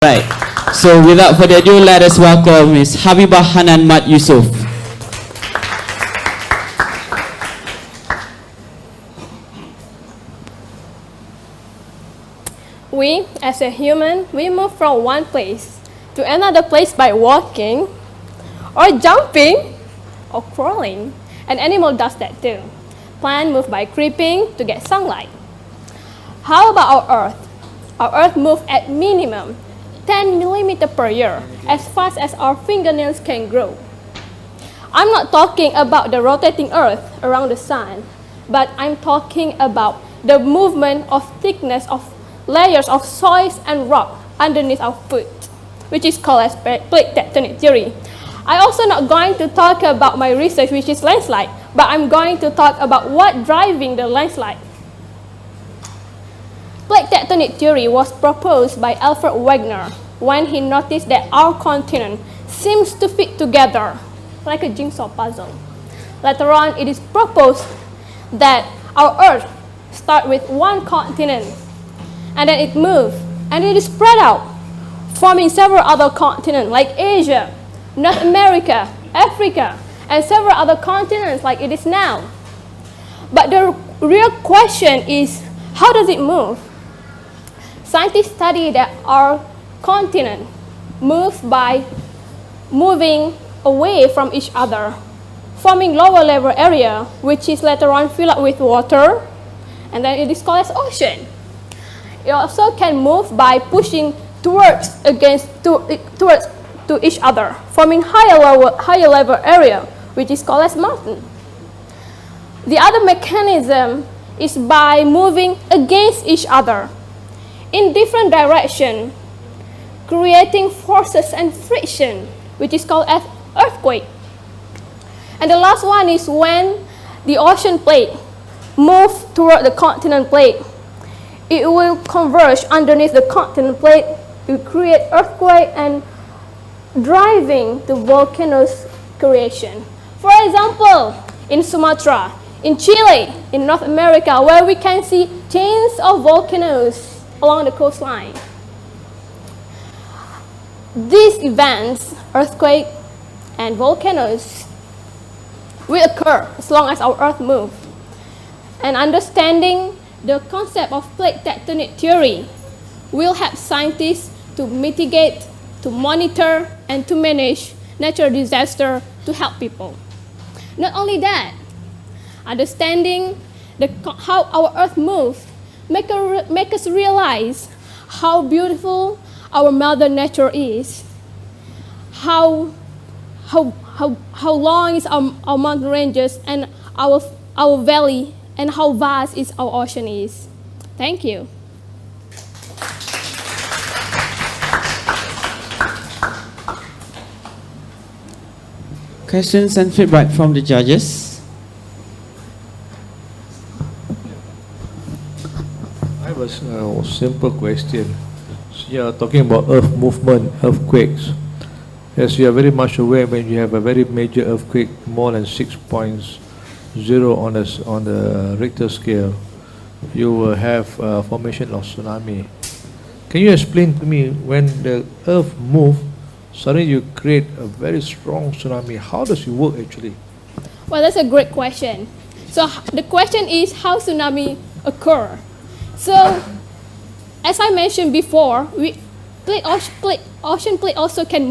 Right. So without further ado, let us welcome Ms. Habibah Hanan Mat Yusoff. We, as a human, we move from one place to another place by walking, or jumping, or crawling. An animal does that too. Plant move by creeping to get sunlight. How about our Earth? Our Earth moves at minimum 10 millimeters per year, as fast as our fingernails can grow. I'm not talking about the rotating Earth around the sun, but I'm talking about the movement of thickness of layers of soils and rock underneath our foot, which is called as plate tectonic theory. I'm also not going to talk about my research, which is landslide, but I'm going to talk about what driving the landslide. Plate tectonic theory was proposed by Alfred Wegener when he noticed that our continent seems to fit together like a jigsaw puzzle. Later on, it is proposed that our Earth starts with one continent, and then it moves, and it is spread out, forming several other continents like Asia, North America, Africa, and several other continents like it is now. But the real question is, how does it move? Scientists study that our continent moves by moving away from each other, forming lower level area, which is later on filled up with water, and then it is called as ocean. It also can move by pushing towards each other, forming higher level area, which is called as mountain. The other mechanism is by moving against each other in different direction, creating forces and friction, which is called as earthquake. And the last one is when the ocean plate moves toward the continent plate. It will converge underneath the continent plate to create earthquake and driving the volcanoes creation. For example, in Sumatra, in Chile, in North America, where we can see chains of volcanoes along the coastline. These events, earthquake and volcanoes, will occur as long as our Earth moves. And understanding the concept of plate tectonic theory will help scientists to mitigate, to monitor, and to manage natural disaster to help people. Not only that, understanding how our Earth moves make us realize how beautiful our Mother Nature is, how long is our mountain ranges and our valley, and how vast is our ocean is. Thank you. Questions and feedback from the judges? I have a simple question. So you are talking about earth movement, earthquakes. As you are very much aware, when you have a very major earthquake, more than 6.0 on the Richter scale, you will have formation of tsunami. Can you explain to me, when the earth moves, suddenly you create a very strong tsunami? How does it work actually? Well, that's a great question. So the question is how tsunami occur. So, as I mentioned before, ocean plate also can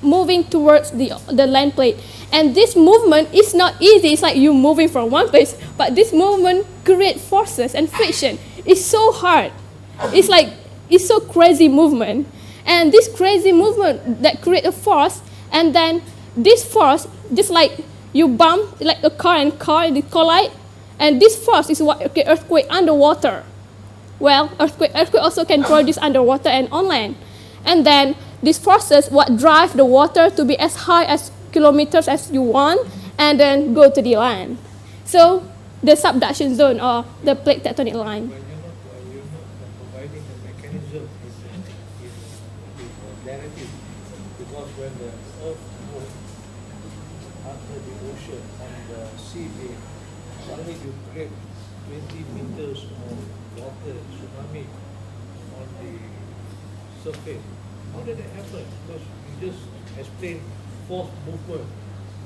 moving towards the land plate. And this movement is not easy. It's like you moving from one place, but this movement creates forces and friction. It's so hard. It's so crazy movement. And this crazy movement that create a force, and then this force, just like you bump like a car and they collide, and this force is what create earthquake underwater. Well, earthquake also can produce underwater and on land. And then these forces what drive the water to be as high as kilometers as you want, and then go to the land. So the subduction zone or the plate tectonic line. You're not providing the mechanism in narrative, because when the earth moves under the ocean on the sea bed, suddenly you create 20 meters of water tsunami on the surface. How did that happen? Because you just explained force movement,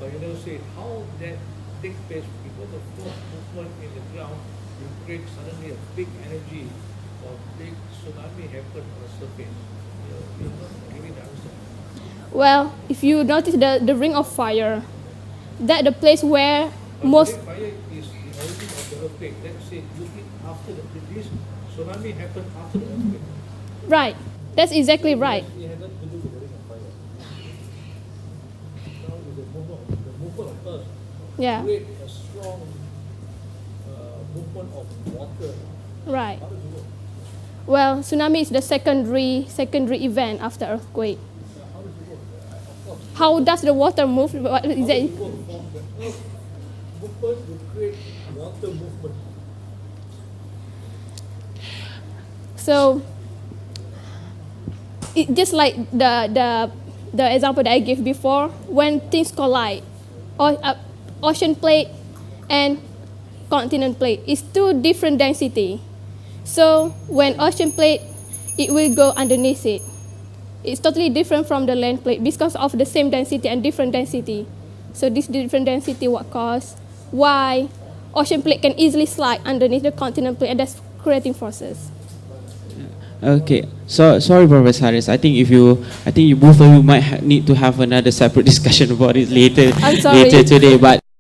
but you never say how that takes place. Because of force movement in the ground, you create suddenly a big energy or big tsunami happen on the surface. You're not giving the answer. Well, if you notice the ring of fire, that the place where But most the fire is the origin of the earthquake. Let's say looking after this tsunami happened after the earthquake. right. That's exactly right. It had nothing to do with the ring of fire. Now is the movement of earth Yeah. create a strong movement of water. Right. How does it work? Well, tsunami is the secondary event after earthquake. How does it work? Of course, How does the water move? What is how does that? it work? From the earth movement will create water movement. So, it just like the example that I gave before, when things collide, ocean plate and continent plate is two different density. So when ocean plate, it will go underneath it. It's totally different from the land plate because of the same density and different density. So this different density what cause why ocean plate can easily slide underneath the continent plate, and that's creating forces. Okay, so sorry, Professor Harris. I think you both of you might need to have another separate discussion about it later I'm sorry. later today. But